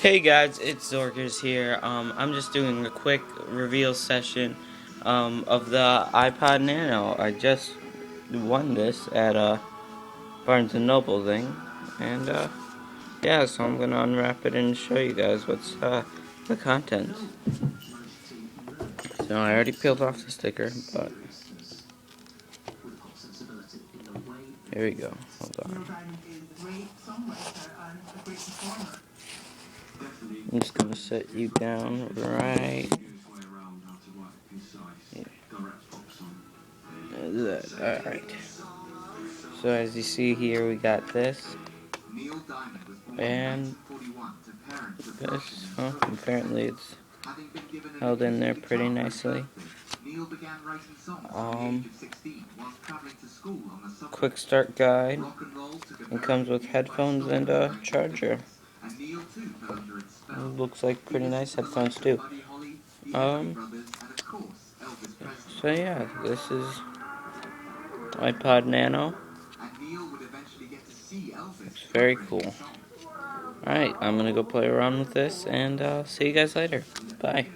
Hey guys, it's Zorkers here. I'm just doing a quick reveal session of the iPod Nano. I just won this at a Barnes & Noble thing, and yeah, so I'm gonna unwrap it and show you guys what's the contents. So I already peeled off the sticker, but here we go. Hold on. I'm just gonna set you down right here. Alright. So as you see here, we got this. And this, apparently it's held in there pretty nicely. Quick start guide. It comes with headphones and a charger. Looks like pretty nice headphones too. So yeah, this is iPod Nano. It's very cool. Alright, I'm gonna go play around with this and see you guys later. Bye.